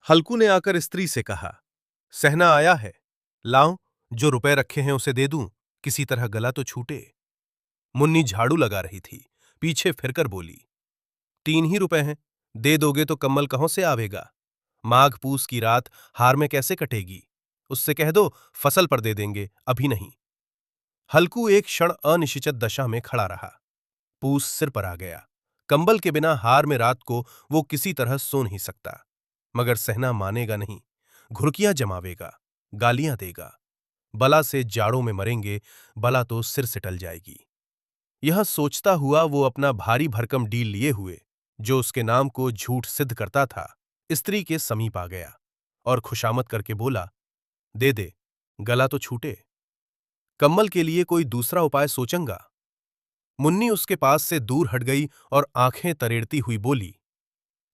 हल्कू ने आकर स्त्री से कहा, सहना आया है, लाऊं, जो रुपए रखे हैं उसे दे दूं, किसी तरह गला तो छूटे। मुन्नी झाड़ू लगा रही थी, पीछे फिरकर बोली, 3 ही रुपए हैं, दे दोगे तो कम्बल कहां से आवेगा। माघ पूस की रात हार में कैसे कटेगी। उससे कह दो फसल पर दे देंगे, अभी नहीं। हल्कू एक क्षण अनिश्चित दशा में खड़ा रहा। पूस सिर पर आ गया। कंबल के बिना हार में रात को वो किसी तरह सो नहीं सकता। मगर सहना मानेगा नहीं, घुर्कियां जमावेगा, गालियां देगा। बला से जाड़ों में मरेंगे, बला तो सिर से टल जाएगी। यह सोचता हुआ वो अपना भारी भरकम डील लिए हुए, जो उसके नाम को झूठ सिद्ध करता था, स्त्री के समीप आ गया और खुशामद करके बोला, दे दे, गला तो छूटे। कम्बल के लिए कोई दूसरा उपाय सोचूंगा। मुन्नी उसके पास से दूर हट गई और आंखें तरेड़ती हुई बोली,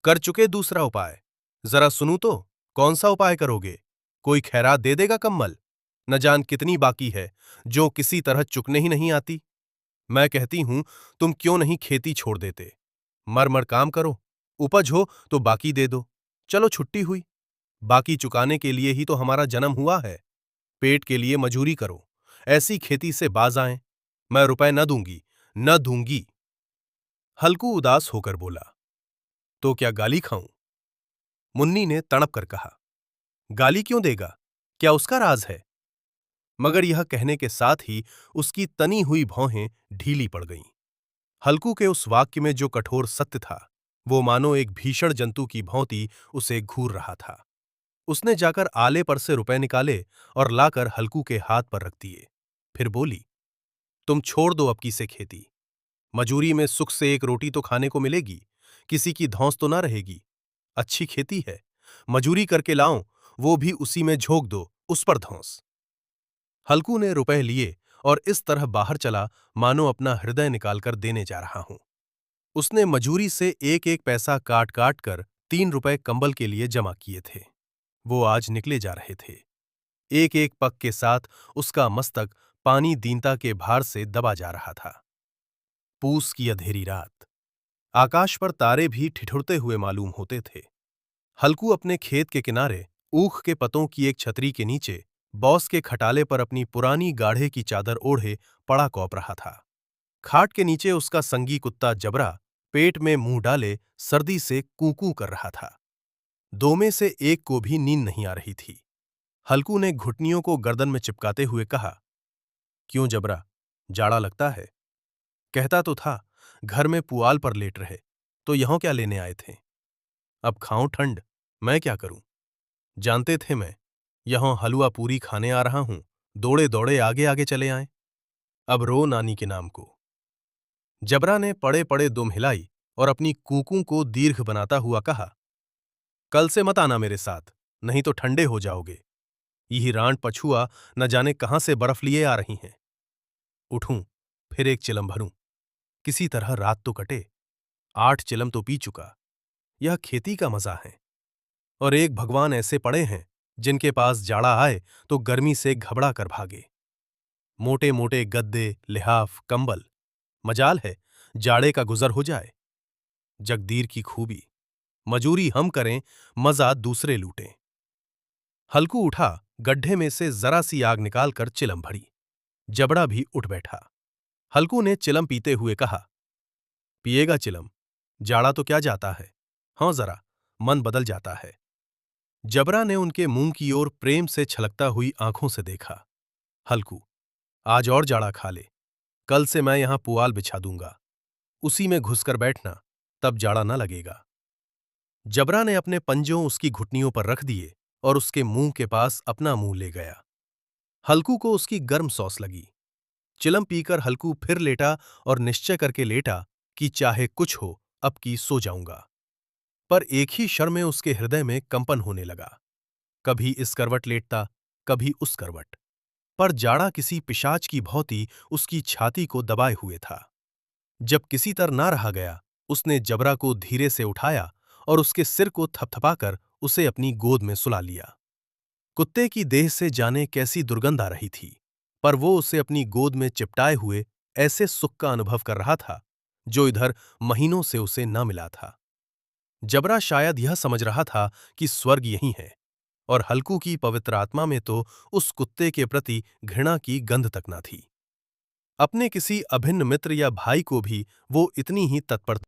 कर चुके दूसरा उपाय, जरा सुनूं तो, कौन सा उपाय करोगे। कोई खैरात दे देगा कम्बल, न जान कितनी बाकी है, जो किसी तरह चुकने ही नहीं आती। मैं कहती हूं, तुम क्यों नहीं खेती छोड़ देते, मर मर काम करो, उपज हो तो बाकी दे दो, चलो छुट्टी हुई। बाकी चुकाने के लिए ही तो हमारा जन्म हुआ है। पेट के लिए मजूरी करो, ऐसी खेती से बाज आएं। मैं रुपए न दूंगी, न दूंगी। हल्कू उदास होकर बोला, तो क्या गाली खाऊं। मुन्नी ने तड़प कर कहा, गाली क्यों देगा, क्या उसका राज है। मगर यह कहने के साथ ही उसकी तनी हुई भौहें ढीली पड़ गईं। हल्कू के उस वाक्य में जो कठोर सत्य था, वो मानो एक भीषण जंतु की भौंती उसे घूर रहा था। उसने जाकर आले पर से रुपए निकाले और लाकर हल्कू के हाथ पर रख दिए। फिर बोली, तुम छोड़ दो अब की से खेती। मजूरी में सुख से एक रोटी तो खाने को मिलेगी, किसी की धौंस तो ना रहेगी। अच्छी खेती है, मजूरी करके लाऊं, वो भी उसी में झोंक दो, उस पर धौंस। हल्कू ने रुपए लिए और इस तरह बाहर चला मानो अपना हृदय निकालकर देने जा रहा हूं। उसने मजूरी से एक एक पैसा काट काट कर 3 रुपए कंबल के लिए जमा किए थे। वो आज निकले जा रहे थे। एक एक पग के साथ उसका मस्तक पानी दीनता के भार से दबा जा रहा था। पूस की अंधेरी रात, आकाश पर तारे भी ठिठुरते हुए मालूम होते थे। हल्कू अपने खेत के किनारे ऊख के पतों की एक छतरी के नीचे बॉस के खटाले पर अपनी पुरानी गाढ़े की चादर ओढ़े पड़ा कौप रहा था। खाट के नीचे उसका संगी कुत्ता जबरा पेट में मुंह डाले सर्दी से कूं-कूं कर रहा था। दो में से एक को भी नींद नहीं आ रही थी। हल्कू ने घुटनियों को गर्दन में चिपकाते हुए कहा, क्यों जबरा, जाड़ा लगता है। कहता तो था, घर में पुआल पर लेट रहे, तो यहां क्या लेने आए थे। अब खाऊं ठंड, मैं क्या करूं। जानते थे मैं, यहां हलवा पूरी खाने आ रहा हूं, दौड़े दौड़े आगे आगे चले आए। अब रो नानी के नाम को। जबरा ने पड़े पड़े दुम हिलाई और अपनी कूकू को दीर्घ बनाता हुआ कहा, कल से मत आना मेरे साथ, नहीं तो ठंडे हो जाओगे। यही रांड पछुआ न जाने कहां से बर्फ लिए आ रही हैं। उठूं, फिर एक चिलम भरूं, किसी तरह रात तो कटे। 8 चिलम तो पी चुका। यह खेती का मजा है। और एक भगवान ऐसे पड़े हैं, जिनके पास जाड़ा आए तो गर्मी से घबरा कर भागे। मोटे मोटे गद्दे, लिहाफ, कंबल। मजाल है, जाड़े का गुजर हो जाए। जगदीर की खूबी, मजूरी हम करें, मजा दूसरे लूटें। हल्कू उठा, गड्ढे में से जरा सी आग निकालकर चिलम भरी। जबड़ा भी उठ बैठा। हल्कू ने चिलम पीते हुए कहा, पिएगा चिलम, जाड़ा तो क्या जाता है, हाँ जरा, मन बदल जाता है। जबरा ने उनके मुंह की ओर प्रेम से छलकता हुई आंखों से देखा। हल्कू, आज और जाड़ा खा ले, कल से मैं यहां पुआल बिछा दूंगा, उसी में घुसकर बैठना, तब जाड़ा न लगेगा। जबरा ने अपने पंजों उसकी घुटनियों पर रख दिए और उसके मुंह के पास अपना मुंह ले गया। हल्कू को उसकी गर्म सौस लगी। चिलम पीकर हल्कू फिर लेटा और निश्चय करके लेटा कि चाहे कुछ हो, अब की सो जाऊंगा। पर एक ही क्षण में उसके हृदय में कंपन होने लगा। कभी इस करवट लेटता, कभी उस करवट। पर जाड़ा किसी पिशाच की भौंती उसकी छाती को दबाए हुए था। जब किसी तरह ना रहा गया, उसने जबरा को धीरे से उठाया और उसके सिर को थपथपाकर उसे अपनी गोद में सुला लिया। कुत्ते की देह से जाने कैसी दुर्गंध आ रही थी, पर वो उसे अपनी गोद में चिपटाए हुए ऐसे सुख का अनुभव कर रहा था, जो इधर महीनों से उसे न मिला था। जबरा शायद यह समझ रहा था कि स्वर्ग यहीं है, और हल्कू की पवित्र आत्मा में तो उस कुत्ते के प्रति घृणा की गंध तक न थी। अपने किसी अभिन्न मित्र या भाई को भी वो इतनी ही तत्पर